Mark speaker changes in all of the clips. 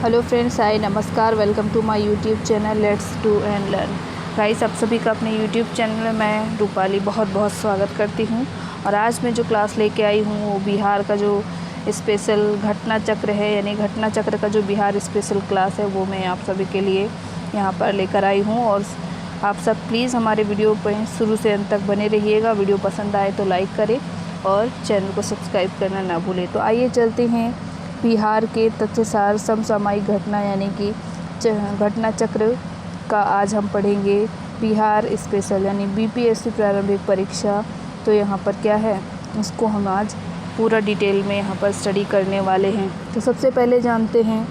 Speaker 1: Hello friends, hi, नमस्कार, welcome to my YouTube channel let's do and learn. Guys, आप सभी का अपने यूट्यूब चैनल में मैं रूपाली बहुत बहुत स्वागत करती हूं। और आज मैं जो क्लास लेके आई हूं वो बिहार का जो स्पेशल घटना चक्र है, यानी घटना चक्र का जो बिहार स्पेशल क्लास है वो मैं आप सभी के लिए यहां पर लेकर आई हूँ। और आप सब प्लीज़ हमारे वीडियो पर शुरू से अंत तक बने रहिएगा। वीडियो पसंद आए तो लाइक करें और चैनल को सब्सक्राइब करना ना भूलें। तो आइए चलते हैं बिहार के तथ्यसार समसामयिक घटना यानी कि घटना चक्र का आज हम पढ़ेंगे बिहार स्पेशल यानी बीपीएससी प्रारंभिक परीक्षा। तो यहाँ पर क्या है उसको हम आज पूरा डिटेल में यहाँ पर स्टडी करने वाले हैं। तो सबसे पहले जानते हैं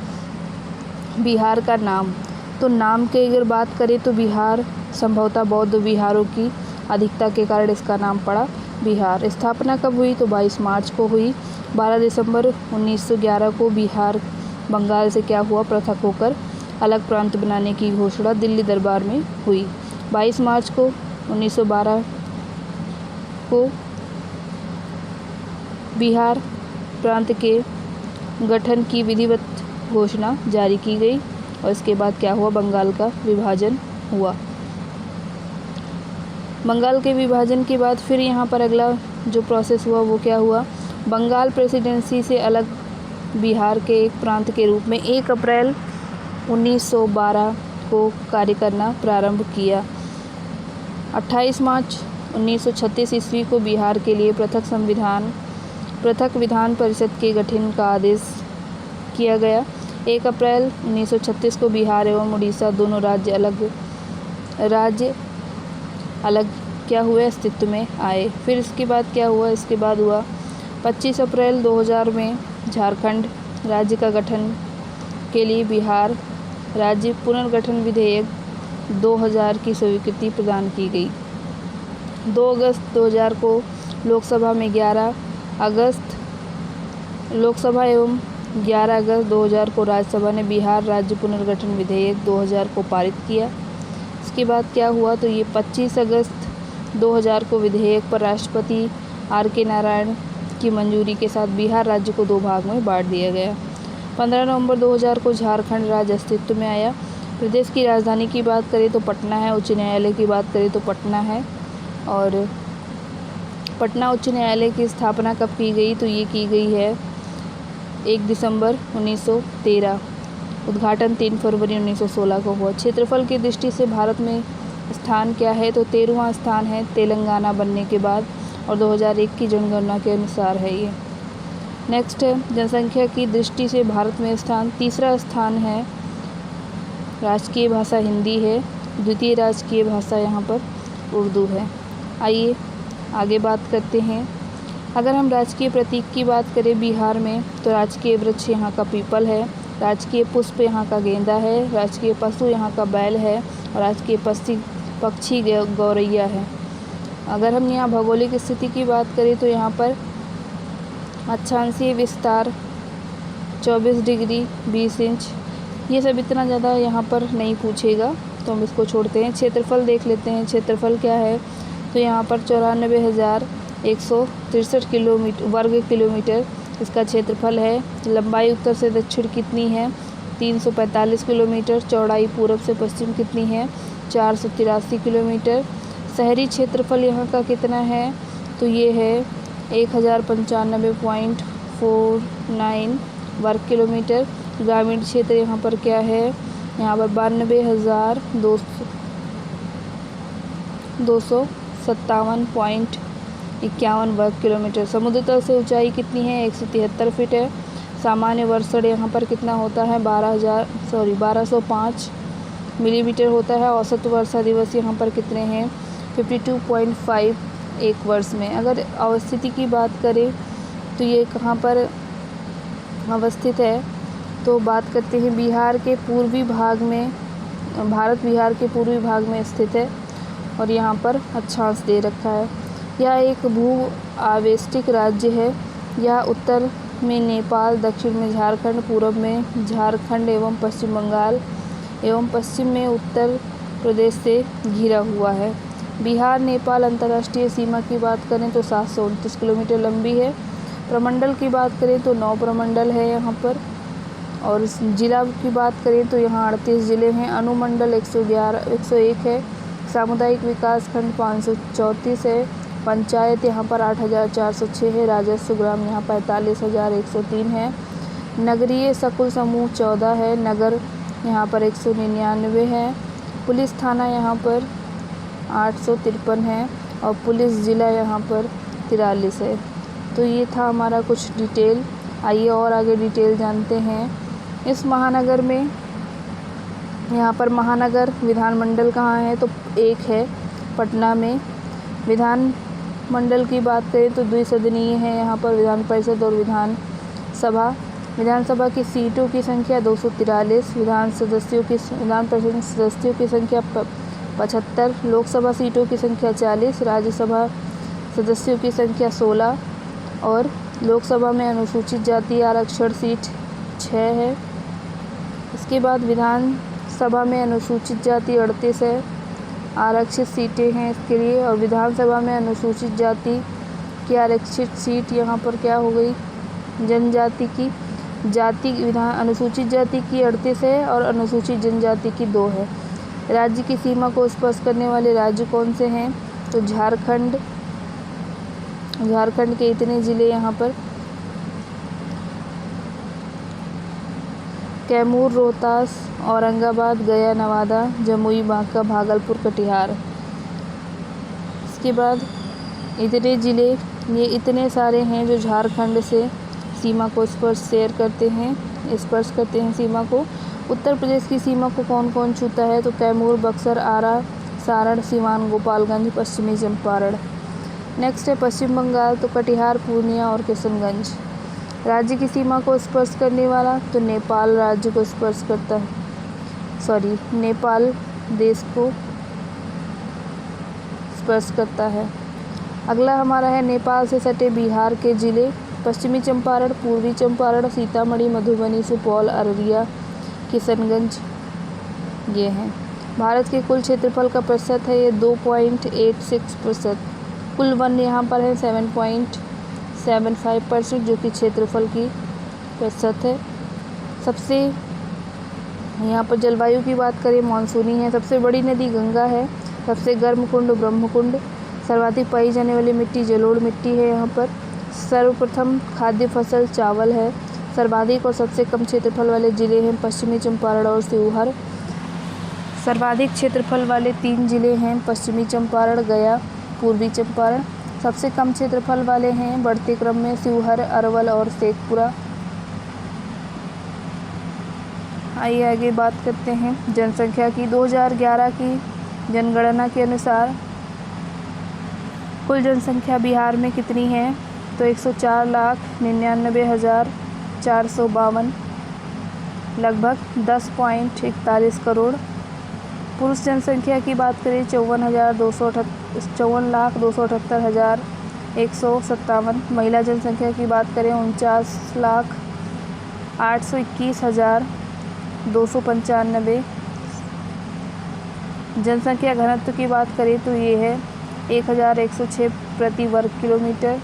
Speaker 1: बिहार का नाम। तो नाम की अगर बात करें तो बिहार संभवतः बौद्ध विहारों की अधिकता के कारण इसका नाम पड़ा बिहार। स्थापना कब हुई तो 22 मार्च को हुई। 12 दिसंबर 1911 को बिहार बंगाल से क्या हुआ, पृथक होकर अलग प्रांत बनाने की घोषणा दिल्ली दरबार में हुई। 22 मार्च को 1912 को बिहार प्रांत के गठन की विधिवत घोषणा जारी की गई। और इसके बाद क्या हुआ, बंगाल का विभाजन हुआ। बंगाल के विभाजन के बाद फिर यहाँ पर अगला जो प्रोसेस हुआ वो क्या हुआ, बंगाल प्रेसिडेंसी से अलग बिहार के एक प्रांत के रूप में 1 अप्रैल 1912 को कार्य करना प्रारंभ किया। 28 मार्च 1936 ईस्वी को बिहार के लिए पृथक विधान परिषद के गठन का आदेश किया गया। 1 अप्रैल 1936 को बिहार एवं उड़ीसा दोनों राज्य अलग क्या हुए, अस्तित्व में आए। फिर इसके बाद क्या हुआ, इसके बाद हुआ 25 अप्रैल 2000 में झारखंड राज्य का गठन के लिए बिहार राज्य पुनर्गठन विधेयक 2000 की स्वीकृति प्रदान की गई। 2 अगस्त 2000 को लोकसभा में 11 अगस्त लोकसभा एवं 11 अगस्त 2000 को राज्यसभा ने बिहार राज्य पुनर्गठन विधेयक 2000 को पारित किया। इसके बाद क्या हुआ तो ये 25 अगस्त 2000 को विधेयक पर राष्ट्रपति R.K. नारायण की मंजूरी के साथ बिहार राज्य को 2 भाग में बांट दिया गया। 15 नवंबर 2000 को झारखंड राज्य अस्तित्व में आया। प्रदेश की राजधानी की बात करें तो पटना है, उच्च न्यायालय की बात करें तो पटना है। और पटना उच्च न्यायालय की स्थापना कब की गई तो ये की गई है 1 दिसंबर 1913। उद्घाटन 3 फरवरी 1916 को हुआ। क्षेत्रफल की दृष्टि से भारत में स्थान क्या है तो 13वां स्थान है तेलंगाना बनने के बाद, और 2001 की जनगणना के अनुसार है ये। नेक्स्ट है जनसंख्या की दृष्टि से भारत में स्थान, तीसरा स्थान है। राजकीय भाषा हिंदी है, द्वितीय राजकीय भाषा यहाँ पर उर्दू है। आइए आगे बात करते हैं। अगर हम राजकीय प्रतीक की बात करें बिहार में तो राजकीय वृक्ष यहाँ का पीपल है, राजकीय पुष्प यहाँ का गेंदा है, राजकीय पशु यहाँ का बैल है और राजकीय पक्षी गौरैया है। अगर हम यहाँ भौगोलिक स्थिति की बात करें तो यहाँ पर अक्षांशीय विस्तार 24 डिग्री 20 इंच, ये सब इतना ज़्यादा यहाँ पर नहीं पूछेगा तो हम इसको छोड़ते हैं। क्षेत्रफल देख लेते हैं। क्षेत्रफल क्या है तो यहाँ पर 94,163 वर्ग किलोमीटर इसका क्षेत्रफल है। लंबाई उत्तर से दक्षिण कितनी है 345 किलोमीटर। चौड़ाई पूर्व से पश्चिम कितनी है 483 किलोमीटर। शहरी क्षेत्रफल यहाँ का कितना है तो ये है 1095.49 वर्ग किलोमीटर। ग्रामीण क्षेत्र यहाँ पर क्या है, यहाँ पर 92,257.51 वर्ग किलोमीटर। समुद्र तल से ऊंचाई कितनी है 173 फीट है। सामान्य वर्षण यहाँ पर कितना होता है 1205 मिलीमीटर होता है। औसत वर्षा दिवस यहाँ पर कितने हैं 52.5 एक वर्ष में। अगर अवस्थिति की बात करें तो ये कहाँ पर अवस्थित है तो बात करते हैं बिहार के पूर्वी भाग में, भारत बिहार के पूर्वी भाग में स्थित है और यहाँ पर अक्षांश दे रखा है। यह एक भू आवेष्टिक राज्य है। यह उत्तर में नेपाल, दक्षिण में झारखंड, पूर्व में झारखंड एवं पश्चिम बंगाल एवं पश्चिम में उत्तर प्रदेश से घिरा हुआ है। बिहार नेपाल अंतर्राष्ट्रीय सीमा की बात करें तो 729 किलोमीटर लंबी है। प्रमंडल की बात करें तो 9 प्रमंडल है यहाँ पर। और ज़िला की बात करें तो यहाँ 38 ज़िले हैं। अनुमंडल 101 है। सामुदायिक विकास खंड 534 है। पंचायत यहाँ पर 8,406 है। राजस्व ग्राम यहाँ 45,103 है। नगरीय सकुल समूह 14 है। नगर यहाँ पर 199 है। पुलिस थाना यहाँ पर 853 है और पुलिस ज़िला यहाँ पर 43 है। तो ये था हमारा कुछ डिटेल। आइए और आगे डिटेल जानते हैं। इस महानगर में यहाँ पर महानगर विधानमंडल कहाँ है, तो एक है पटना में। विधानमंडल की बात करें तो द्विसदनीय है यहाँ पर विधान परिषद और विधानसभा। विधानसभा की सीटों की संख्या 243, विधान परिषद सदस्यों की संख्या 75, लोकसभा सीटों की संख्या 40, राज्यसभा सदस्यों की संख्या 16 और लोकसभा में अनुसूचित जाति आरक्षण सीट 6 है। इसके बाद विधानसभा में अनुसूचित जाति 38 है, आरक्षित सीटें हैं इसके लिए। और विधानसभा में अनुसूचित जाति की आरक्षित सीट यहाँ पर क्या हो गई, जनजाति की अनुसूचित जाति की 38 है और अनुसूचित जनजाति की 2 है। राज्य की सीमा को स्पर्श करने वाले राज्य कौन से हैं, तो झारखंड के इतने ज़िले यहाँ पर कैमूर, रोहतास, औरंगाबाद, गया, नवादा, जमुई, बांका, भागलपुर, कटिहार। इसके बाद इतने ज़िले, ये इतने सारे हैं जो झारखंड से सीमा को स्पर्श करते हैं सीमा को। उत्तर प्रदेश की सीमा को कौन कौन छूता है, तो कैमूर, बक्सर, आरा, सारण, सीवान, गोपालगंज, पश्चिमी चंपारण। नेक्स्ट है पश्चिम बंगाल, तो कटिहार, पूर्णिया और किशनगंज। राज्य की सीमा को स्पर्श करने वाला, तो नेपाल राज्य को स्पर्श करता है, नेपाल देश को स्पर्श करता है। अगला हमारा है नेपाल से सटे बिहार के ज़िले, पश्चिमी चंपारण, पूर्वी चंपारण, सीतामढ़ी, मधुबनी, सुपौल, अररिया, किशनगंज ये हैं। भारत के कुल क्षेत्रफल का प्रतिशत है ये 2.86%। कुल वन यहाँ पर है 7.75%, जो कि क्षेत्रफल की प्रतिशत है। सबसे यहाँ पर जलवायु की बात करें मानसूनी है। सबसे बड़ी नदी गंगा है। सबसे गर्म कुंड ब्रह्मकुंड। सर्वाधिक पाई जाने वाली मिट्टी जलोढ़ मिट्टी है यहाँ पर। सर्वप्रथम खाद्य फसल चावल है। सर्वाधिक और सबसे कम क्षेत्रफल वाले ज़िले हैं पश्चिमी चंपारण और शिवहर। सर्वाधिक क्षेत्रफल वाले 3 ज़िले हैं पश्चिमी चंपारण, गया, पूर्वी चंपारण। सबसे कम क्षेत्रफल वाले हैं बढ़ते क्रम में शिवहर, अरवल और शेखपुरा। आइए आगे बात करते हैं जनसंख्या की। 2011 की जनगणना के अनुसार कुल जनसंख्या बिहार में कितनी है, तो 104,99,452, लगभग 10.41 करोड़। पुरुष जनसंख्या की बात करें 54,278,157। महिला जनसंख्या की बात करें 49,821,295। जनसंख्या घनत्व की बात करें तो ये है 1,106 प्रति वर्ग किलोमीटर।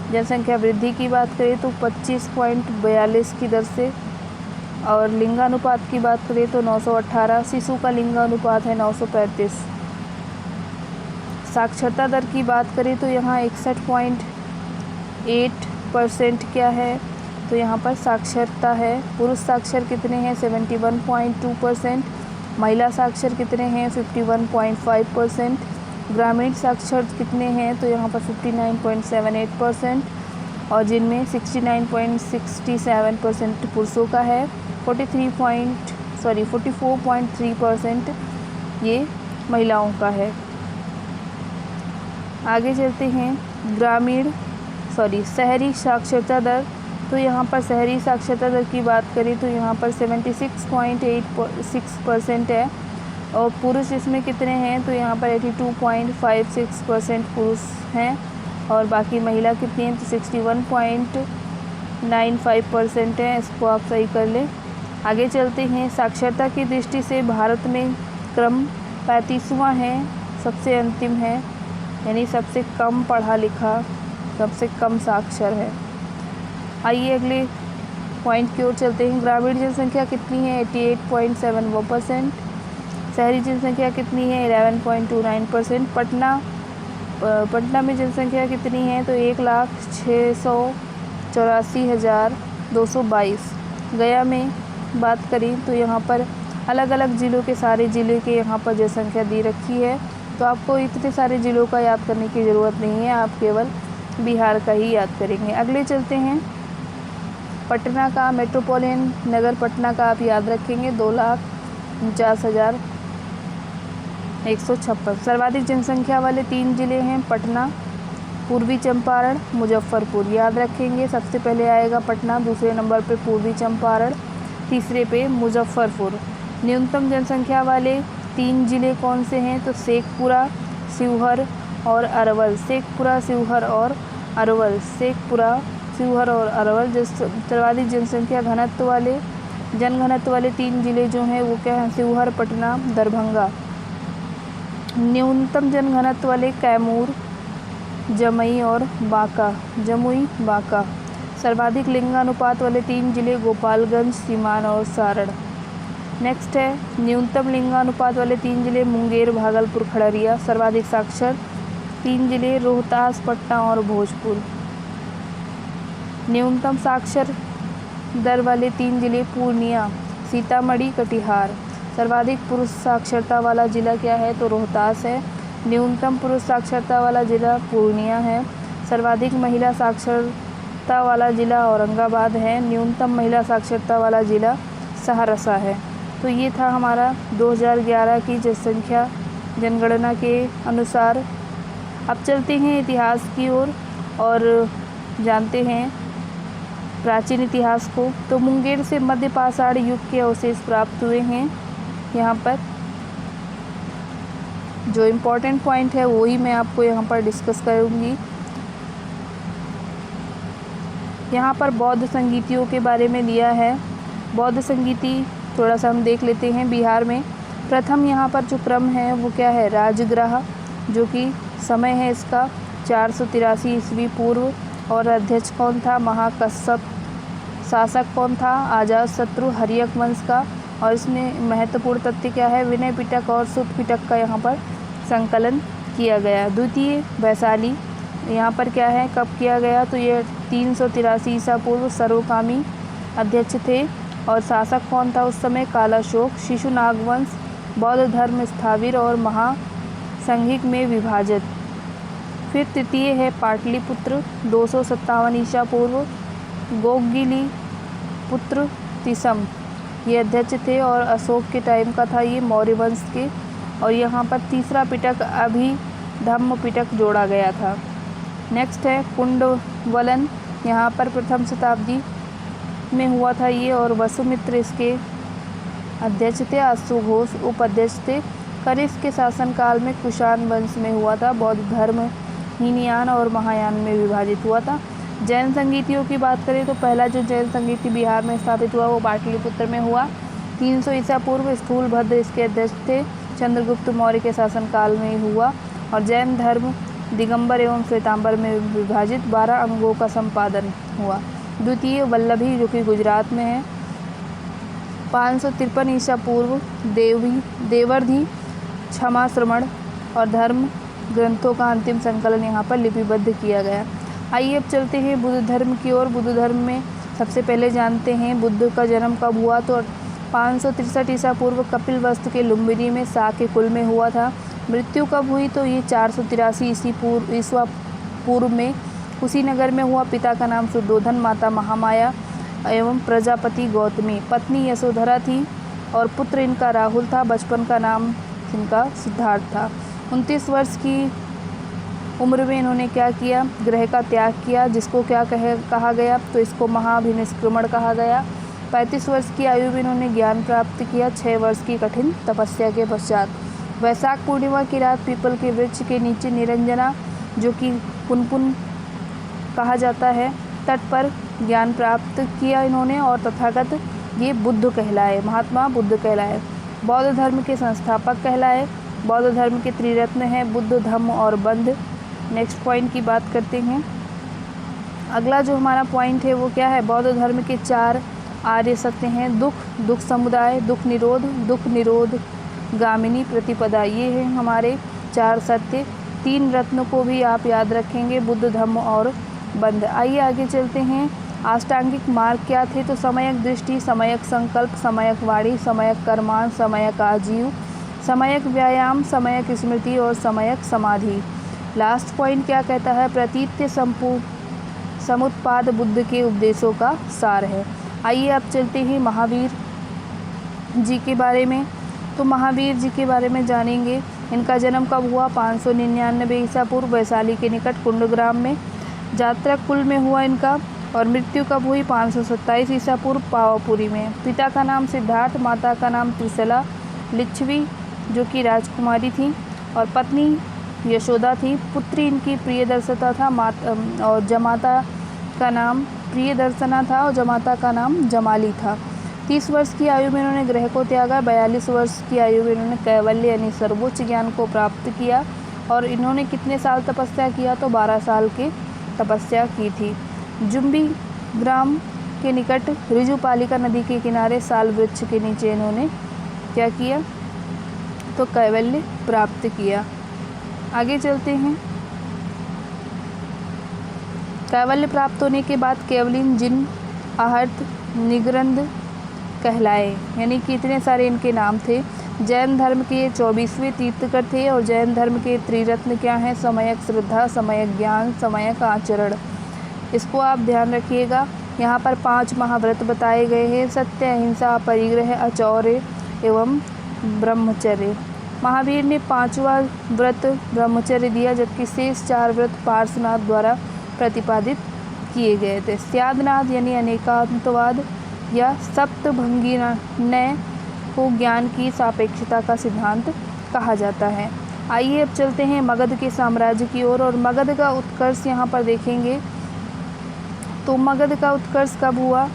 Speaker 1: जनसंख्या वृद्धि की बात करें तो 25.42 की दर से। और लिंगानुपात की बात करें तो 918। शिशु का लिंगानुपात है 935। साक्षरता दर की बात करें तो यहाँ 61.8% क्या है, तो यहाँ पर साक्षरता है। पुरुष साक्षर कितने हैं 71.2%। महिला साक्षर कितने हैं 51.5%। ग्रामीण साक्षर कितने हैं, तो यहाँ पर 59.78% और जिनमें 69.67% पुरुषों का है। 44.3% ये महिलाओं का है। आगे चलते हैं शहरी साक्षरता दर। तो यहाँ पर शहरी साक्षरता दर की बात करें तो यहाँ पर 76.86% है और पुरुष इसमें कितने हैं, तो यहाँ पर 82.56% पुरुष हैं और बाकी महिला कितनी हैं, तो 61.95% है। इसको आप सही कर लें। आगे चलते हैं। साक्षरता की दृष्टि से भारत में क्रम 35वां है, सबसे अंतिम है, यानी सबसे कम पढ़ा लिखा, सबसे कम साक्षर है। आइए अगले पॉइंट की ओर चलते हैं। ग्रामीण जनसंख्या कितनी है? 88.71%। शहरी जनसंख्या कितनी है? 11.29%। पटना में जनसंख्या कितनी है? तो 1,684,222। गया में बात करें तो यहाँ पर अलग अलग ज़िलों के सारे ज़िले के यहाँ पर जनसंख्या दी रखी है, तो आपको इतने सारे ज़िलों का याद करने की ज़रूरत नहीं है, आप केवल बिहार का ही याद करेंगे। अगले चलते हैं। पटना का मेट्रोपॉलिटन नगर पटना का आप याद रखेंगे 2,49,156। सर्वाधिक जनसंख्या वाले 3 ज़िले हैं पटना, पूर्वी चंपारण, मुजफ्फरपुर। याद रखेंगे, सबसे पहले आएगा पटना, दूसरे नंबर पे पूर्वी चंपारण, तीसरे पे मुजफ्फरपुर। न्यूनतम जनसंख्या वाले 3 ज़िले कौन से हैं? तो शेखपुरा, शिवहर और अरवल। शेखपुरा, शिवहर और अरवल। शेखपुरा, शिवहर और अरवल। सर्वाधिक जनसंख्या जनघनत्व वाले 3 ज़िले जो हैं वो क्या हैं? शिवहर, पटना, दरभंगा। न्यूनतम जनघनत्व वाले कैमूर, जमुई और बांका। सर्वाधिक लिंगानुपात वाले 3 ज़िले गोपालगंज, सीवान और सारण। नेक्स्ट है न्यूनतम लिंगानुपात वाले 3 ज़िले मुंगेर, भागलपुर, खगड़िया। सर्वाधिक साक्षर 3 ज़िले रोहतास, पटना और भोजपुर। न्यूनतम साक्षर दर वाले 3 ज़िले पूर्णिया, सीतामढ़ी, कटिहार। सर्वाधिक पुरुष साक्षरता वाला ज़िला क्या है? तो रोहतास है। न्यूनतम पुरुष साक्षरता वाला ज़िला पूर्णिया है। सर्वाधिक महिला साक्षरता वाला ज़िला औरंगाबाद है। न्यूनतम महिला साक्षरता वाला ज़िला सहरसा है। तो ये था हमारा 2011 की जनगणना के अनुसार। अब चलते हैं इतिहास की ओर और जानते हैं प्राचीन इतिहास को। तो मुंगेर से मध्य पाषाण युग के अवशेष प्राप्त हुए हैं। यहाँ पर जो इम्पोर्टेंट पॉइंट है वही मैं आपको यहाँ पर डिस्कस करूँगी। यहाँ पर बौद्ध संगीतियों के बारे में दिया है। बौद्ध संगीति थोड़ा सा हम देख लेते हैं। बिहार में प्रथम यहाँ पर जो क्रम है वो क्या है? राजगृह, जो कि समय है इसका 483 ईस्वी पूर्व। और अध्यक्ष कौन था? महाकश्यप। शासक कौन था? अजातशत्रु हर्यक वंश का। और इसमें महत्वपूर्ण तथ्य क्या है? विनय पिटक और सुत्त पिटक का यहाँ पर संकलन किया गया। द्वितीय वैशाली यहाँ पर क्या है? कब किया गया? तो ये 383 ईसा पूर्व। सर्वकामी अध्यक्ष थे और शासक कौन था उस समय? कालाशोक। शिशुनाग वंश। बौद्ध धर्म स्थाविर और महासंघिक में विभाजित। फिर तृतीय है पाटलिपुत्र 257 ईसा पूर्व। गोगली पुत्र तिसम ये अध्यक्ष थे और अशोक के टाइम का था ये, मौर्य वंश के। और यहाँ पर तीसरा पिटक अभिधम्म पिटक जोड़ा गया था। नेक्स्ट है कुंडवलन, यहाँ पर प्रथम शताब्दी में हुआ था ये और वसुमित्र इसके अध्यक्ष थे। अश्वघोष उपाध्यक्ष थे। कनिष्क के शासनकाल में कुषाण वंश में हुआ था। बौद्ध धर्म हीनयान और महायान में विभाजित हुआ था। जैन संगीतियों की बात करें तो पहला जो जैन संगीति बिहार में स्थापित हुआ वो पाटलिपुत्र में हुआ 300 ईसा पूर्व। स्थूलभद्र इसके अध्यक्ष थे। चंद्रगुप्त मौर्य के शासनकाल में हुआ। और जैन धर्म दिगंबर एवं श्वेतांबर में विभाजित 12 अंगों का संपादन हुआ। द्वितीय वल्लभी जो कि गुजरात में है 553 ईसा पूर्व। देवर्धि क्षमा श्रमण और धर्म ग्रंथों का अंतिम संकलन यहाँ पर लिपिबद्ध किया गया। आइए अब चलते हैं बुद्ध धर्म की ओर। बुद्ध धर्म में सबसे पहले जानते हैं बुद्ध का जन्म कब हुआ। तो 563 ईसा पूर्व कपिलवस्तु के लुम्बिनी में शाक्य कुल में हुआ था। मृत्यु कब हुई? तो ये 483 ईस्वा पूर्व में कुशीनगर में हुआ। पिता का नाम सुद्धोधन, माता महामाया एवं प्रजापति गौतमी। पत्नी यशोधरा थी और पुत्र इनका राहुल था। बचपन का नाम इनका सिद्धार्थ था। 29 वर्ष की उम्र में इन्होंने क्या किया? ग्रह का त्याग किया, जिसको क्या कहा गया? तो इसको महाभिनिष्क्रमण कहा गया। 35 वर्ष की आयु में इन्होंने ज्ञान प्राप्त किया। 6 वर्ष की कठिन तपस्या के पश्चात वैशाख पूर्णिमा की रात पीपल के वृक्ष के नीचे निरंजना, जो कि पुनपुन कहा जाता है, तट पर ज्ञान प्राप्त किया इन्होंने और तथागत ये बुद्ध कहलाए, महात्मा बुद्ध कहलाए। बौद्ध धर्म के संस्थापक कहलाए। बौद्ध धर्म के त्रिरत्न हैं बुद्ध, धम्म और बंध। नेक्स्ट पॉइंट की बात करते हैं। अगला जो हमारा पॉइंट है वो क्या है? बौद्ध धर्म के 4 आर्य सत्य हैं। दुख, दुख समुदाय, दुख निरोध गामिनी प्रतिपदा, ये हैं हमारे 4 सत्य। 3 रत्नों को भी आप याद रखेंगे, बुद्ध, धम्म और बंध। आइए आगे चलते हैं। अष्टांगिक मार्ग क्या थे? तो समयक दृष्टि, समयक संकल्प, समयक वाणी, समयक कर्मांश, समयक आजीव, समयक व्यायाम, समयक स्मृति और समयक समाधि। लास्ट पॉइंट क्या कहता है? प्रतीत्य समुत्पाद बुद्ध के उपदेशों का सार है। आइए अब चलते हैं महावीर जी के बारे में। तो महावीर जी के बारे में जानेंगे। इनका जन्म कब हुआ? 599 ईसा पूर्व, वैशाली के निकट कुंडग्राम में जात्रकुल में हुआ इनका। और मृत्यु कब हुई? 527 ईसा पूर्व, पावापुरी में। पिता का नाम सिद्धार्थ, माता का नाम त्रिशला लिच्छवी जो कि राजकुमारी थी, और पत्नी यशोदा थी। पुत्री इनकी प्रियदर्शना था, और जमाता का नाम प्रियदर्शना था और जमाता का नाम जमाली था। 30 वर्ष की आयु में इन्होंने ग्रह को त्यागा। 42 वर्ष की आयु में इन्होंने कैवल्य यानी सर्वोच्च ज्ञान को प्राप्त किया। और इन्होंने कितने साल तपस्या किया? तो 12 साल की तपस्या की थी। जुम्बी ग्राम के निकट ऋजुपालिका नदी के किनारे साल वृक्ष के नीचे इन्होंने क्या किया? तो कैवल्य प्राप्त किया। आगे चलते हैं। कैवल्य प्राप्त होने के बाद केवलिन जिन आहर्त निगरंद कहलाए, यानी कि इतने सारे इनके नाम थे। जैन धर्म के 24वें तीर्थकर थे। और जैन धर्म के त्रिरत्न क्या हैं? समयक श्रद्धा, समयक ज्ञान, समयक आचरण। इसको आप ध्यान रखिएगा। यहाँ पर 5 महाव्रत बताए गए हैं: सत्य, अहिंसा, परिग्रह, अचौर्य एवं ब्रह्मचर्य। महावीर ने 5वां व्रत ब्रह्मचर्य दिया, जबकि शेष 4 व्रत पार्श्वनाथ द्वारा प्रतिपादित किए गए थे। स्यादनाथ यानी अनेकांतवाद या सप्तभंगी नय को ज्ञान की सापेक्षता का सिद्धांत कहा जाता है। आइए अब चलते हैं मगध के साम्राज्य की ओर। और मगध का उत्कर्ष यहाँ पर देखेंगे। तो मगध का उत्कर्ष कब हुआ?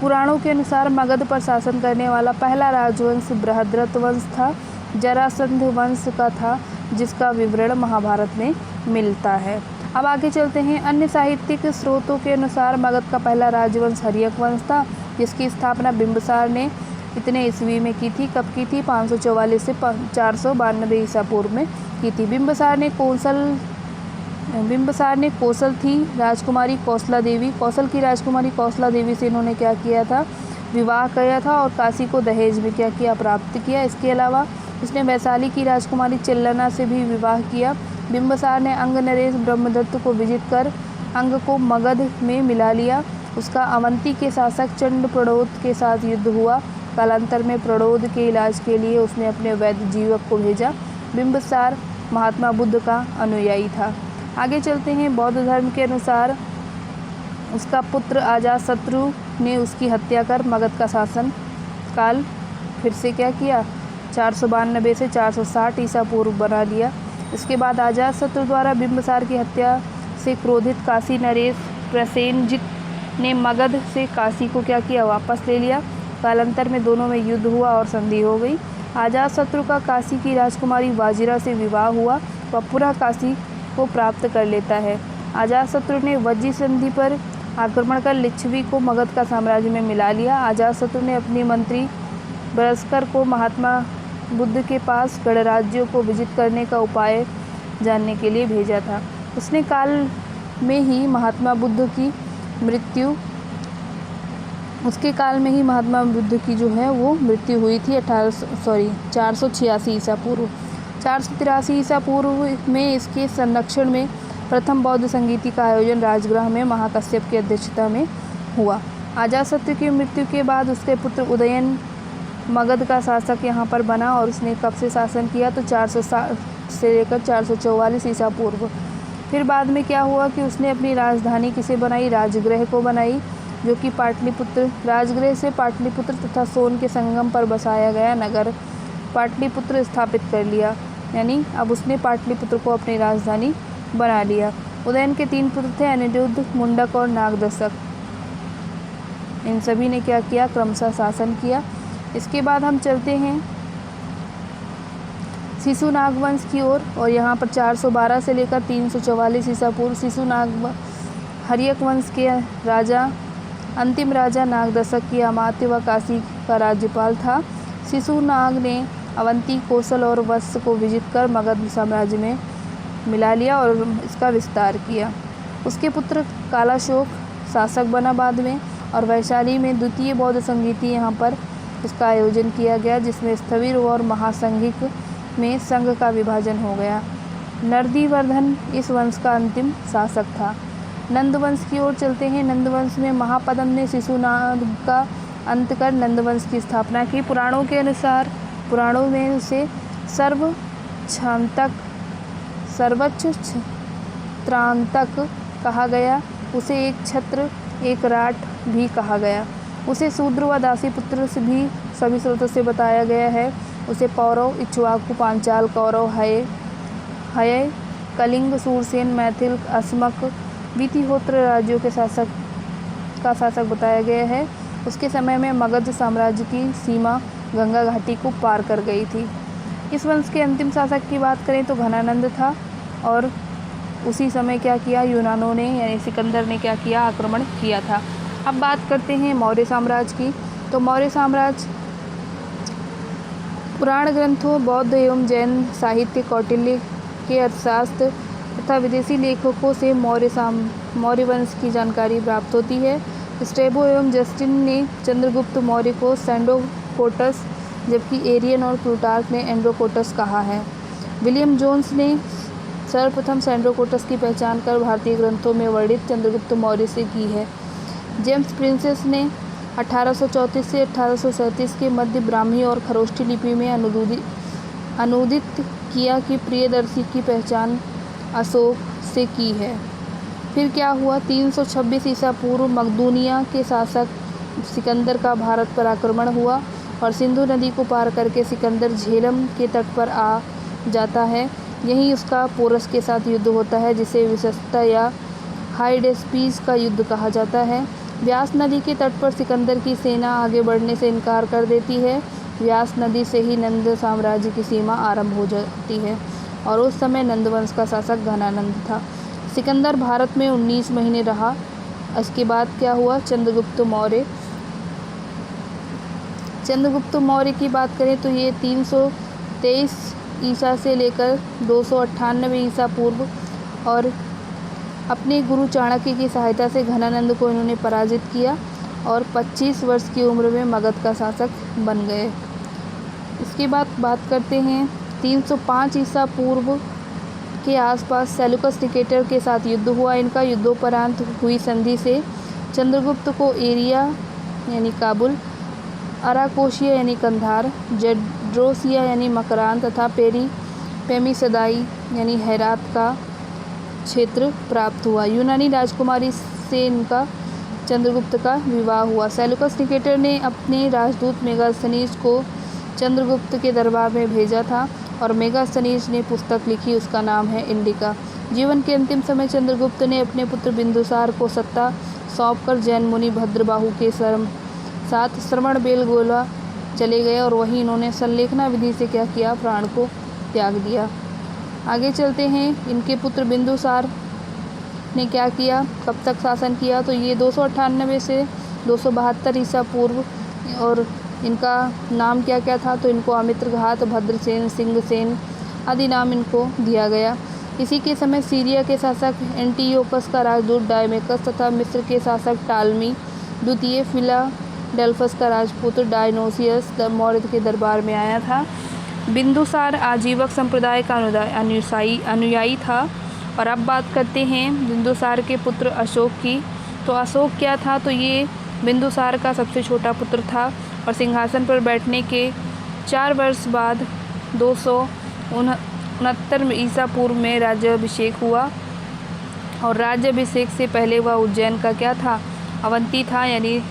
Speaker 1: पुराणों के अनुसार मगध पर शासन करने वाला पहला राजवंश बृहद्रथ वंश था, जरासंध वंश का था, जिसका विवरण महाभारत में मिलता है। अब आगे चलते हैं। अन्य साहित्यिक स्रोतों के अनुसार मगध का पहला राजवंश हर्यक वंश था, जिसकी स्थापना बिंबिसार ने इतने ईस्वी में की थी। कब की थी? 544 से 492 ईसा पूर्व में की थी। बिंबिसार ने कौशल थी राजकुमारी कौशला देवी, कौशल की राजकुमारी कौशला देवी से इन्होंने क्या किया था? विवाह किया था और काशी को दहेज में क्या किया? प्राप्त किया। इसके अलावा उसने वैशाली की राजकुमारी चिल्लना से भी विवाह किया। बिंबिसार ने अंग नरेश ब्रह्मदत्त को विजित कर अंग को मगध में मिला लिया। उसका अवंती के शासक चंड प्रणोद के साथ युद्ध हुआ। कालांतर में प्रणोद के इलाज के लिए उसने अपने वैद्य जीवक को भेजा। बिंबिसार महात्मा बुद्ध का अनुयायी था। आगे चलते हैं। बौद्ध धर्म के अनुसार उसका पुत्र अजातशत्रु ने उसकी हत्या कर मगध का शासन काल फिर से क्या किया? 492 से 460 ईसा पूर्व बना लिया। इसके बाद अजातशत्रु द्वारा बिंबिसार की हत्या से क्रोधित काशी नरेश प्रसेनजित ने मगध से काशी को क्या किया? वापस ले लिया। कालांतर में दोनों में युद्ध हुआ और संधि हो गई। अजातशत्रु का काशी की राजकुमारी वाजिरा से विवाह हुआ। वह पूरा काशी को प्राप्त कर लेता है। अजातशत्रु ने वज्जी संधि पर आक्रमण कर लिच्छवी को मगध का साम्राज्य में मिला लिया। अजातशत्रु ने अपनी मंत्री बृहस्कर को महात्मा बुद्ध के पास गणराज्यों को विजित करने का उपाय जानने के लिए भेजा था। उसने काल में ही महात्मा बुद्ध की मृत्यु जो है वो मृत्यु हुई थी 486 ईसा पूर्व। 483 ईसा पूर्व में इसके संरक्षण में प्रथम बौद्ध संगीति का आयोजन राजगृह में महाकश्यप की अध्यक्षता में हुआ। अजातशत्रु की मृत्यु के बाद उसके पुत्र उदयन मगध का शासक यहाँ पर बना। और उसने कब से शासन किया? तो 460 से लेकर 444 ईसा पूर्व। फिर बाद में क्या हुआ कि उसने अपनी राजधानी किसे बनाई? राजगृह को बनाई, जो कि पाटलिपुत्र। राजगृह से पाटलिपुत्र तथा सोन के संगम पर बसाया गया नगर पाटलिपुत्र स्थापित कर लिया। यानी अब उसने पाटलिपुत्र को अपनी राजधानी बना लिया। उदयन के 3 पुत्र थे, अनिरुद्ध, मुंडक और नागदशक। इन सभी ने क्या किया? क्रमशः शासन किया। इसके बाद हम चलते हैं शिशुनाग वंश की ओर। और यहाँ पर 412 से लेकर 344 ईसा पूर्व शिशुनाग हर्यक वंश के राजा अंतिम राजा नागदशक की अमात्य व काशी का राज्यपाल था। शिशुनाग ने अवंती, कोसल और वत्स को विजित कर मगध साम्राज्य में मिला लिया और इसका विस्तार किया। उसके पुत्र कालाशोक शासक बना बाद में, और वैशाली में द्वितीय बौद्ध संगीति यहाँ पर इसका आयोजन किया गया, जिसमें स्थविर और महासंघिक में संघ का विभाजन हो गया। नरदीवर्धन इस वंश का अंतिम शासक था। नंदवंश की ओर चलते हैं। नंदवंश में महापद्म ने शिशुनाग का अंत कर नंदवंश की स्थापना की। पुराणों के अनुसार पुराणों में उसे सर्वोच्च त्रांतक कहा गया। उसे एक छत्र, एक राट भी कहा गया। उसे शूद्र व दासी पुत्र से भी सभी स्रोतों से बताया गया है। उसे पौरव, इक्ष्वाकु, पांचाल, कौरव, हय, कलिंग, सूरसेन, मैथिल, अस्मक, वितिहोत्र राज्यों के शासक बताया गया है। उसके समय में मगध साम्राज्य की सीमा गंगा घाटी को पार कर गई थी। इस वंश के अंतिम शासक की बात करें तो घनानंद था, और उसी समय क्या किया, यूनानों ने यानी सिकंदर ने क्या किया, आक्रमण किया था। अब बात करते हैं मौर्य साम्राज्य की। तो मौर्य साम्राज्य पुराण ग्रंथों, बौद्ध एवं जैन साहित्य, कौटिल्य के अर्थशास्त्र तथा विदेशी लेखकों से मौर्य वंश की जानकारी प्राप्त होती है। स्ट्रैबो एवं जस्टिन ने चंद्रगुप्त मौर्य को सैंडोकोटस, जबकि एरियन और प्लूटार्क ने एंड्रोकोटस कहा है। विलियम जोन्स ने सर्वप्रथम सैंड्रोकोटस की पहचान कर भारतीय ग्रंथों में वर्णित चंद्रगुप्त मौर्य से की है। जेम्स प्रिंसेस ने 1834 से 1837 के मध्य ब्राह्मी और खरोष्ठी लिपि में अनुदित किया कि प्रियदर्शी की पहचान अशोक से की है। फिर क्या हुआ, 326 ईसा पूर्व मकदूनिया के शासक सिकंदर का भारत पर आक्रमण हुआ और सिंधु नदी को पार करके सिकंदर झेलम के तट पर आ जाता है। यहीं उसका पोरस के साथ युद्ध होता है, जिसे विशस्ता या हाइडेस्पीस का युद्ध कहा जाता है। व्यास नदी के तट पर सिकंदर की सेना आगे बढ़ने से इनकार कर देती है। व्यास नदी से ही नंद साम्राज्य की सीमा आरंभ हो जाती है, और उस समय नंदवंश का शासक घनानंद था। सिकंदर भारत में 19 महीने रहा। इसके बाद क्या हुआ, चंद्रगुप्त मौर्य की बात करें तो ये 323 ईसा से लेकर 298 ईसा पूर्व, और अपने गुरु चाणक्य की सहायता से घनानंद को इन्होंने पराजित किया और 25 वर्ष की उम्र में मगध का शासक बन गए। इसके बाद बात करते हैं 305 ईसा पूर्व के आसपास सेल्यूकस निकेटर के साथ युद्ध हुआ। इनका युद्धोपरांत हुई संधि से चंद्रगुप्त को एरिया यानी काबुल, अराकोशिया यानी कंधार, जेड्रोसिया यानी मकरान तथा पेमीसदाई यानी हेरात का क्षेत्र प्राप्त हुआ। यूनानी राजकुमारी से इनका चंद्रगुप्त का विवाह हुआ। सेल्यूकस निकेटर ने अपने राजदूत मेगास्थनीज को चंद्रगुप्त के दरबार में भेजा था, और मेगास्थनीज ने पुस्तक लिखी, उसका नाम है इंडिका। जीवन के अंतिम समय चंद्रगुप्त ने अपने पुत्र बिंदुसार को सत्ता सौंपकर जैन मुनि भद्रबाहु के साथ श्रवण बेलगोला चले गए, और वहीं इन्होंने संलेखना विधि से क्या किया, प्राण को त्याग दिया। आगे चलते हैं, इनके पुत्र बिंदुसार ने क्या किया, कब तक शासन किया, तो ये 298 से 272 ईसा पूर्व, और इनका नाम क्या क्या था, तो इनको अमित्रघात, भद्रसेन, सिंहसेन आदि नाम इनको दिया गया। इसी के समय सीरिया के शासक एंटीयोकस का राजदूत डायमेकस तथा मिस्र के शासक टालमी द्वितीय, फिलाडेल्फस का राजपुत्र डायनोसियस मौर्य के दरबार में आया था। बिंदुसार आजीवक संप्रदाय का अनुयायी था। और अब बात करते हैं बिंदुसार के पुत्र अशोक की। तो अशोक क्या था, तो ये बिंदुसार का सबसे छोटा पुत्र था, और सिंहासन पर बैठने के 4 वर्ष बाद 269 ईसा पूर्व में राज्याभिषेक हुआ। और राज्याभिषेक से पहले वह उज्जैन का क्या था, अवंती था, यानी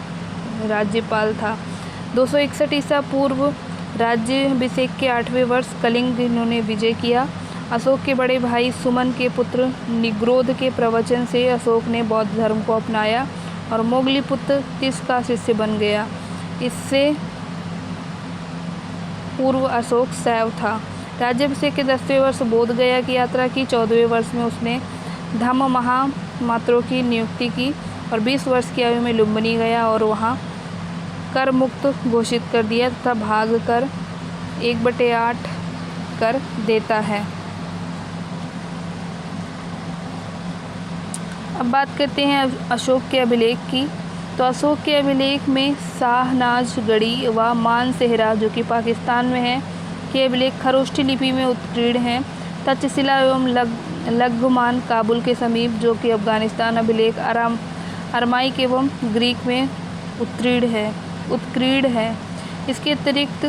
Speaker 1: राज्यपाल था। 261 ईसा पूर्व राज्याभिषेक के 8वें वर्ष कलिंग इन्होंने विजय किया। अशोक के बड़े भाई सुमन के पुत्र निग्रोध के प्रवचन से अशोक ने बौद्ध धर्म को अपनाया और मोगली पुत्र तिस का शिष्य बन गया। इससे पूर्व अशोक शैव था। राज्याभिषेक के 10वें वर्ष बोध गया की यात्रा की। 14वें वर्ष में उसने धम्म महामात्रों की नियुक्ति की। और 20 वर्ष की आयु में लुम्बिनी गया और वहाँ कर मुक्त घोषित कर दिया तथा भाग कर 1/8 कर देता है। अब बात करते हैं अशोक के अभिलेख की। तो अशोक के अभिलेख में शाहनाजगढ़ी व मानसेहरा जो कि पाकिस्तान में है के अभिलेख खरोष्ठी लिपि में उत्कीर्ण हैं। तक्षशिला एवं लघुमान काबुल के समीप जो कि अफगानिस्तान अभिलेख अरामाइक एवं ग्रीक में उत्कीर्ण है। इसके अतिरिक्त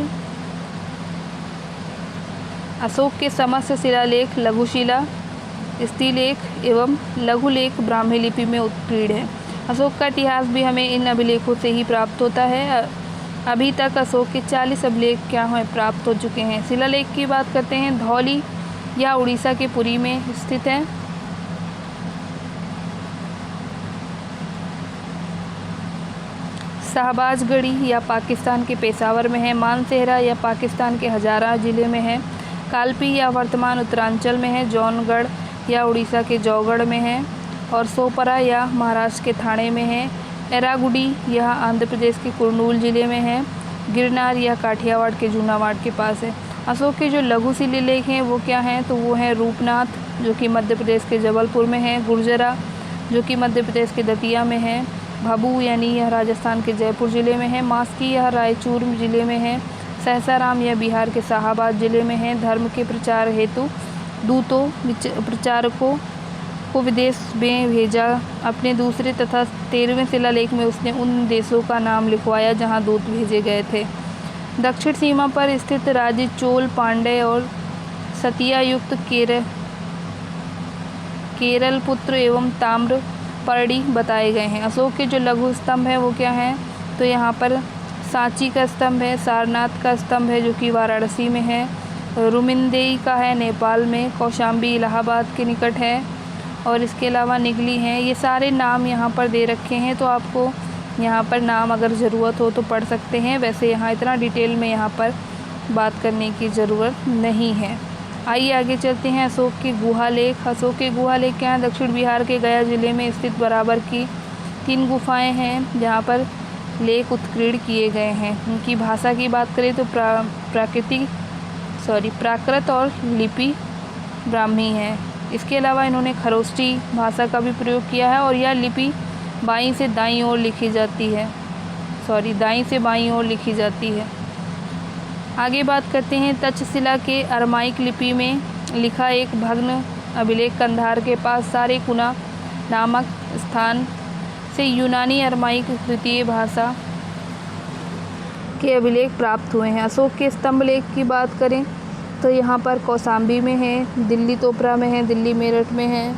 Speaker 1: अशोक के समस्त शिलालेख लघुशिला, स्त्रीलेख एवं लघुलेख ब्राह्मी लिपि में उत्कीर्ण है। अशोक का इतिहास भी हमें इन अभिलेखों से ही प्राप्त होता है। अभी तक अशोक के 40 अभिलेख क्या हैं प्राप्त हो चुके हैं। शिलालेख की बात करते हैं। धौली या उड़ीसा के पुरी में स्थित है। शाहबाजगढ़ी या पाकिस्तान के पेशावर में है। मानसेहरा या पाकिस्तान के हजारा जिले में है। कालपी या वर्तमान उत्तरांचल में है। जौनगढ़ या उड़ीसा के जौगढ़ में है। और सोपरा या महाराष्ट्र के थाने में है। एरागुडी यह आंध्र प्रदेश के कुर्नूल जिले में है। गिरनार या काठियावाड़ के जूनागढ़ के पास है। अशोक के जो लघु शिलालेख हैं वो क्या हैं, तो वो हैं रूपनाथ जो कि मध्य प्रदेश के जबलपुर में है। गुर्जरा जो कि मध्य प्रदेश के दतिया में है। भभू यानी यह राजस्थान के जयपुर ज़िले में है। मास्की यह रायचूर ज़िले में है। सहसाराम यह बिहार के शाहाबाद ज़िले में है। धर्म के प्रचार हेतु दूतों प्रचारकों को विदेश में भेजा। अपने दूसरे तथा 13वें शिलालेख में उसने उन देशों का नाम लिखवाया जहां दूत भेजे गए थे। दक्षिण सीमा पर स्थित राज्य चोल, पांड्य और सतिया युक्त केरल पुत्र एवं ताम्रपर्णी बताए गए हैं। अशोक के जो लघु स्तंभ है वो क्या हैं, तो यहाँ पर सांची का स्तंभ है। सारनाथ का स्तंभ है जो कि वाराणसी में है। रुमिंदेई का है नेपाल में। कौशाम्बी इलाहाबाद के निकट है। और इसके अलावा निगली हैं। ये सारे नाम यहाँ पर दे रखे हैं, तो आपको यहाँ पर नाम अगर ज़रूरत हो तो पढ़ सकते हैं। वैसे यहाँ इतना डिटेल में यहाँ पर बात करने की ज़रूरत नहीं है। आइए आगे चलते हैं। अशोक के गुहालेख। अशोक के गुहालेख क्या हैं, दक्षिण बिहार के गया जिले में स्थित बराबर की 3 गुफाएँ हैं जहाँ पर लेख उत्कीर्ण किए गए हैं। उनकी भाषा की बात करें तो प्राकृत और लिपि ब्राह्मी है। इसके अलावा इन्होंने खरोष्ठी भाषा का भी प्रयोग किया है और यह लिपि दाईं से बाईं ओर लिखी जाती है। आगे बात करते हैं। तक्षशिला के अरामाइक लिपि में लिखा एक भग्न अभिलेख कंधार के पास सारेकुना नामक स्थान से यूनानी अरामाइक तृतीय भाषा के अभिलेख प्राप्त हुए हैं। अशोक के स्तंभ लेख की बात करें तो यहाँ पर कौशाम्बी में है, दिल्ली तोपरा में है, दिल्ली मेरठ में है।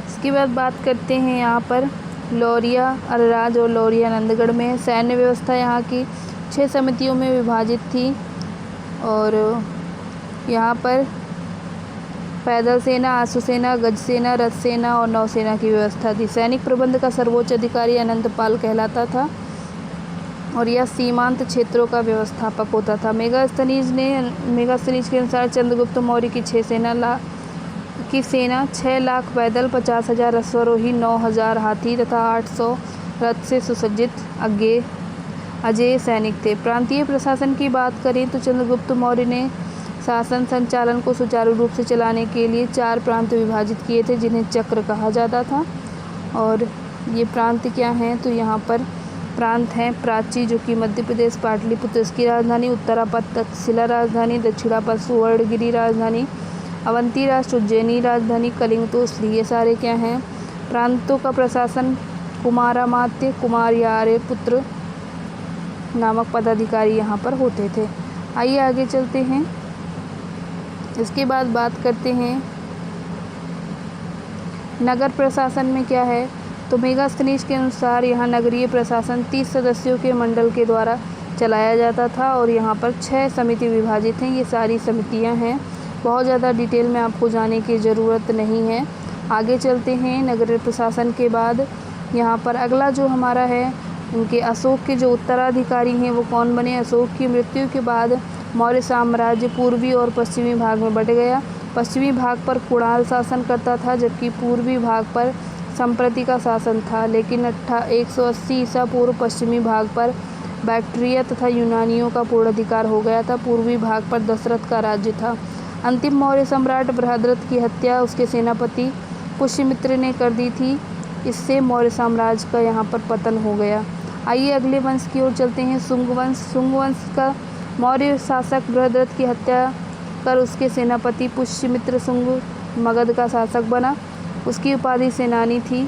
Speaker 1: इसके बाद बात करते हैं यहाँ पर लौरिया अरराज और लौरिया नंदगढ़ में है। सैन्य व्यवस्था यहाँ की 6 समितियों में विभाजित थी और यहाँ पर पैदल सेना, आशुसेना, गजसेना, रथसेना और नौसेना की व्यवस्था थी। सैनिक प्रबंध का सर्वोच्च अधिकारी अनंतपाल कहलाता था और यह सीमांत क्षेत्रों का व्यवस्थापक होता था। मेगास्थनीज के अनुसार चंद्रगुप्त मौर्य की 6 लाख पैदल, 50,000 अश्वारोही, 9,000 हाथी तथा 800 रथ से सुसज्जित अजेय सैनिक थे। प्रांतीय प्रशासन की बात करें तो चंद्रगुप्त मौर्य ने शासन संचालन को सुचारू रूप से चलाने के लिए 4 प्रांत विभाजित किए थे जिन्हें चक्र कहा जाता था। और ये प्रांत क्या हैं, तो यहाँ पर प्रांत हैं प्राची जो कि मध्य प्रदेश, पाटलिपुत्र इसकी राजधानी, उत्तरापद तक्षशिला राजधानी, दक्षिणापद सुवर्णगिरी राजधानी, अवंती राष्ट्र उज्जैनी राजधानी, कलिंग तो इसलिए ये सारे क्या हैं प्रांतों का प्रशासन कुमारामात्य कुमार या आर्यपुत्र नामक पदाधिकारी यहाँ पर होते थे। आइए आगे चलते हैं। इसके बाद बात करते हैं नगर प्रशासन में क्या है, तो मेगास्थनीज के अनुसार यहाँ नगरीय प्रशासन 30 सदस्यों के मंडल के द्वारा चलाया जाता था और यहाँ पर 6 समिति विभाजित हैं। ये सारी समितियाँ हैं, बहुत ज़्यादा डिटेल में आपको जाने की ज़रूरत नहीं है। आगे चलते हैं। नगरीय प्रशासन के बाद यहाँ पर अगला जो हमारा है इनके अशोक के जो उत्तराधिकारी हैं वो कौन बने? अशोक की मृत्यु के बाद मौर्य साम्राज्य पूर्वी और पश्चिमी भाग में बट गया। पश्चिमी भाग पर कुणाल शासन करता था, जबकि पूर्वी भाग पर संप्रति का शासन था। लेकिन 180 ईसा पूर्व पश्चिमी भाग पर बैक्ट्रिया तथा यूनानियों का पूर्ण अधिकार हो गया था। पूर्वी भाग पर दशरथ का राज्य था। अंतिम मौर्य सम्राट बृहद्रथ की हत्या उसके सेनापति पुष्यमित्र ने कर दी थी। इससे मौर्य साम्राज्य का यहाँ पर पतन हो गया। आइए अगले वंश की ओर चलते हैं, शुंग वंश। शुंग वंश का मौर्य शासक बृहद्रथ की हत्या कर उसके सेनापति पुष्यमित्र शुंग मगध का शासक बना। उसकी उपाधि सेनानी थी।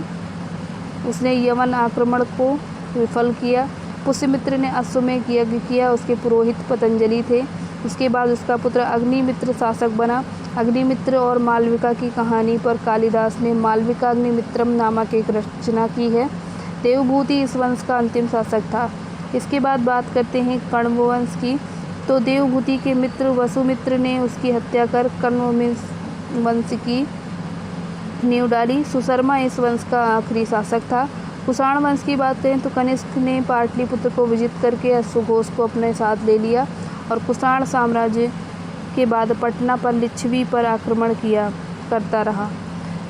Speaker 1: उसने यवन आक्रमण को विफल किया। पुष्यमित्र ने अश्वमेध यज्ञ किया। उसके पुरोहित पतंजलि थे। उसके बाद उसका पुत्र अग्निमित्र शासक बना। अग्निमित्र और मालविका की कहानी पर कालिदास ने मालविका अग्निमित्रम नामक एक रचना की है। देवभूति इस वंश का अंतिम शासक था। इसके बाद बात करते हैं कण्व वंश की। तो देवभूति के मित्र वसुमित्र ने उसकी हत्या कर कण्व वंश की नींव डाली। सुशर्मा इस वंश का आखिरी शासक था। कुषाण वंश की बात करें तो कनिष्क ने पाटलिपुत्र को विजित करके अश्वघोष को अपने साथ ले लिया और कुषाण साम्राज्य के बाद पटना पर लिच्छवी पर आक्रमण करता रहा।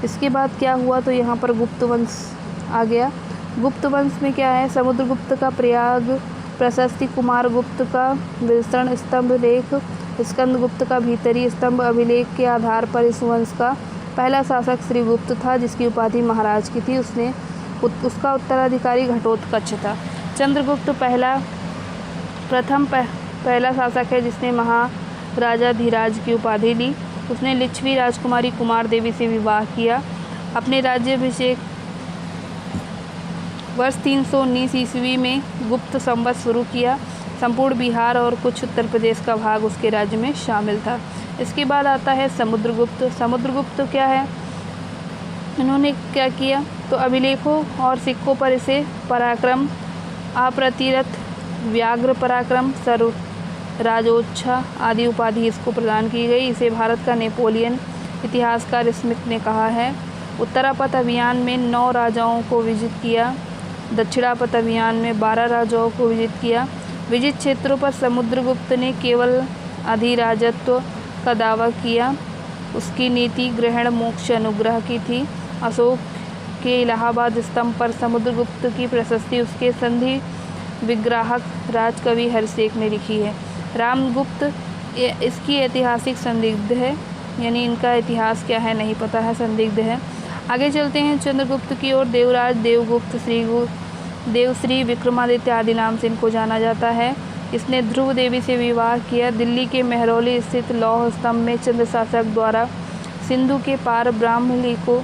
Speaker 1: इसके बाद क्या हुआ तो यहाँ पर गुप्त वंश आ गया। गुप्त वंश में क्या है? समुद्रगुप्त का प्रयाग प्रशस्ति, कुमारगुप्त का विस्तरण स्तंभ लेख, स्कंदगुप्त का भीतरी स्तंभ अभिलेख के आधार पर इस वंश का पहला शासक श्रीगुप्त था, जिसकी उपाधि महाराज की थी। उसका उत्तराधिकारी घटोत्कच था। चंद्रगुप्त पहला शासक है जिसने महाराजाधिराज की उपाधि ली। उसने लिच्छवी राजकुमारी कुमार देवी से विवाह किया। अपने राज्याभिषेक वर्ष 319 ईस्वी में गुप्त संवत शुरू किया। संपूर्ण बिहार और कुछ उत्तर प्रदेश का भाग उसके राज्य में शामिल था। इसके बाद आता है समुद्रगुप्त। समुद्रगुप्त क्या है? इन्होंने क्या किया तो अभिलेखों और सिक्कों पर इसे पराक्रम, अप्रतिरथ, व्याघ्र पराक्रम, सर्व राजोच्छा आदि उपाधि इसको प्रदान की गई। इसे भारत का नेपोलियन इतिहासकार स्मिथ ने कहा है। उत्तरापथ अभियान में 9 राजाओं को विजित किया। दक्षिणापथ अभियान में 12 राजाओं को विजित किया। विजित क्षेत्रों पर समुद्रगुप्त ने केवल अधिराजत्व का दावा किया। उसकी नीति ग्रहण मोक्ष अनुग्रह की थी। अशोक के इलाहाबाद स्तंभ पर समुद्रगुप्त की प्रशस्ति उसके संधि विग्राहक राजकवि हर्षेक ने लिखी है। रामगुप्त इसकी ऐतिहासिक संदिग्ध है, यानी इनका इतिहास क्या है नहीं पता है, संदिग्ध है। आगे चलते हैं चंद्रगुप्त की ओर। देवराज, देवगुप्त, देवश्री, विक्रमादित्य आदि नाम से इनको जाना जाता है। इसने ध्रुव देवी से विवाह किया। दिल्ली के मेहरौली स्थित लौह स्तंभ में चंद्र शासक द्वारा सिंधु के पार ब्राह्मणी को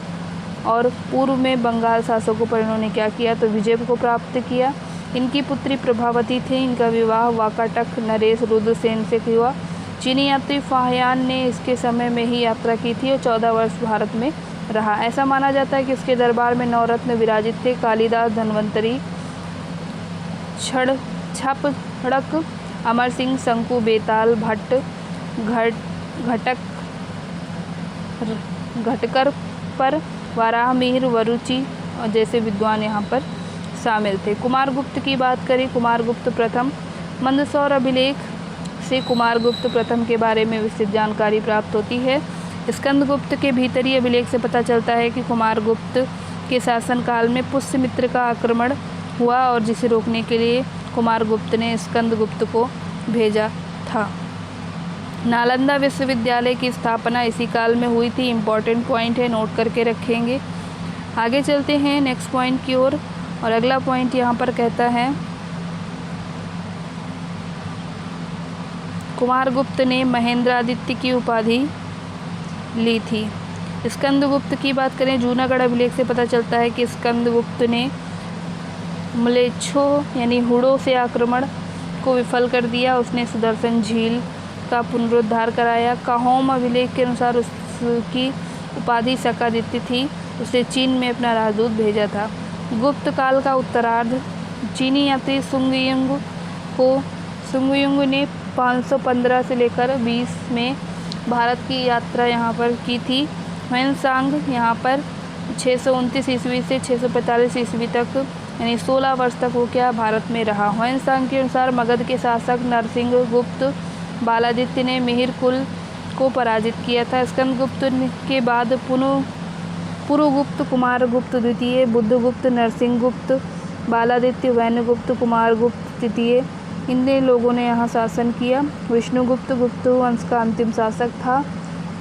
Speaker 1: और पूर्व में बंगाल शासकों पर इन्होंने क्या किया तो विजय को प्राप्त किया। इनकी पुत्री प्रभावती थी। इनका विवाह वाकाटक नरेश रुद्रसेन से हुआ। चीनी यात्री फाहियान ने इसके समय में ही यात्रा की थी और 14 वर्ष भारत में रहा। ऐसा माना जाता है कि उसके दरबार में 9 रत्न विराजित थे। कालिदास, धन्वंतरी, छड़क, अमर सिंह, शंकु, बेताल, भट्ट, घटकर पर वाराह मिहिर, वरुचि और जैसे विद्वान यहाँ पर शामिल थे। कुमारगुप्त की बात करें। कुमारगुप्त प्रथम, मंदसौर अभिलेख से कुमारगुप्त प्रथम के बारे में विस्तृत जानकारी प्राप्त होती है। स्कंदगुप्त के भीतरी अभिलेख से पता चलता है कि कुमारगुप्त के शासनकाल में पुष्यमित्र का आक्रमण हुआ और जिसे रोकने के लिए कुमारगुप्त ने स्कंदगुप्त को भेजा था। नालंदा विश्वविद्यालय की स्थापना इसी काल में हुई थी। इम्पॉर्टेंट पॉइंट है, नोट करके रखेंगे। आगे चलते हैं नेक्स्ट पॉइंट की ओर और अगला पॉइंट यहाँ पर कहता है कुमारगुप्त ने महेंद्रादित्य की उपाधि ली थी। स्कंदगुप्त की बात करें। जूनागढ़ अभिलेख से पता चलता है कि स्कंदगुप्त ने म्लेच्छों यानी हुड़ों से आक्रमण को विफल कर दिया। उसने सुदर्शन झील का पुनरुद्धार कराया। काहोम अभिलेख के अनुसार उसकी उपाधि शकादित्य थी। उसे चीन में अपना राजदूत भेजा था। गुप्त काल का उत्तरार्ध। चीनी यात्री सुंगयुंग ने 515 से लेकर 20 में भारत की यात्रा यहाँ पर की थी। ह्वेनसांग यहाँ पर 629 ईस्वी से 645 ईस्वी तक यानी 16 वर्ष तक वो क्या भारत में रहा। ह्वेन-त्सांग के अनुसार मगध के शासक नरसिंहगुप्त बालादित्य ने मिहिर कुल को पराजित किया था। स्कंदगुप्त के बाद पुरुगुप्त, कुमारगुप्त द्वितीय, बुद्धगुप्त, नरसिंहगुप्त, बालादित्य, वैन्यगुप्त, कुमारगुप्त तृतीय, इन लोगों ने यहाँ शासन किया। विष्णुगुप्त गुप्त वंश का अंतिम शासक था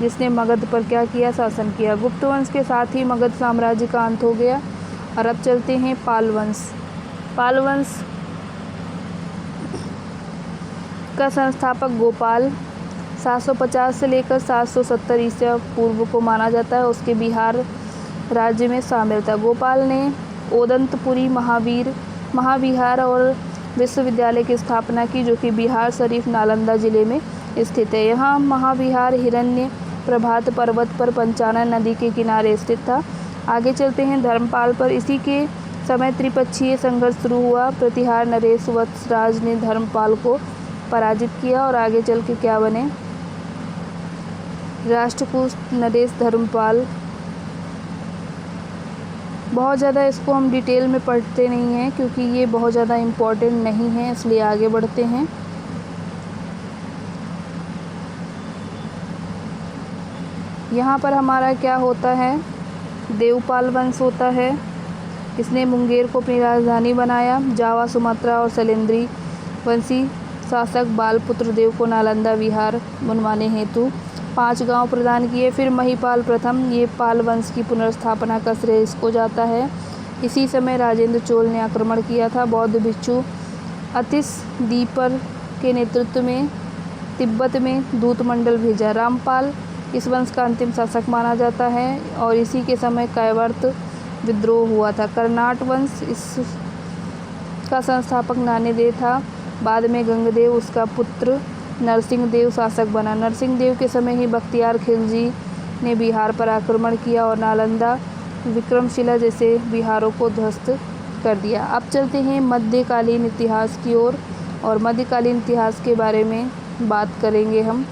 Speaker 1: जिसने मगध पर क्या किया, शासन किया। गुप्त वंश के साथ ही मगध साम्राज्य का अंत हो गया। और अब चलते हैं पाल वंश। पाल वंश का संस्थापक गोपाल 750 से लेकर 770 ईसा पूर्व को माना जाता है। उसके बिहार राज्य में शामिल था। गोपाल ने ओदंतपुरी महाविहार और विश्वविद्यालय की स्थापना की जो कि बिहार शरीफ नालंदा जिले में स्थित है। यहाँ महाविहार हिरण्य प्रभात पर्वत पर पंचानन नदी के किनारे स्थित था। आगे चलते हैं धर्मपाल पर। इसी के समय त्रिपक्षीय संघर्ष शुरू हुआ। प्रतिहार नरेश वत्सराज ने धर्मपाल को पराजित किया और आगे चल के क्या बने, राष्ट्रकूट नरेश धर्मपाल। बहुत ज़्यादा इसको हम डिटेल में पढ़ते नहीं हैं क्योंकि ये बहुत ज़्यादा इम्पोर्टेंट नहीं है, इसलिए आगे बढ़ते हैं। यहाँ पर हमारा क्या होता है, देवपाल वंश होता है। इसने मुंगेर को अपनी राजधानी बनाया। जावा, सुमात्रा और शैलेंद्री वंशी शासक बालपुत्र देव को नालंदा विहार बनवाने हेतु 5 गांव प्रदान किए। फिर महिपाल प्रथम, ये पाल वंश की पुनर्स्थापना का श्रेय इसको जाता है। इसी समय राजेंद्र चोल ने आक्रमण किया था। बौद्ध भिक्षु अतिश दीपर के नेतृत्व में तिब्बत में दूत मंडल भेजा। रामपाल इस वंश का अंतिम शासक माना जाता है और इसी के समय कैवर्त विद्रोह हुआ था। कर्नाट वंश इसका संस्थापक नान्यदेव था। बाद में गंगदेव उसका पुत्र नरसिंहदेव शासक बना। नरसिंहदेव के समय ही बख्तियार खिलजी ने बिहार पर आक्रमण किया और नालंदा, विक्रमशिला जैसे बिहारों को ध्वस्त कर दिया। अब चलते हैं मध्यकालीन इतिहास की ओर और मध्यकालीन इतिहास के बारे में बात करेंगे हम।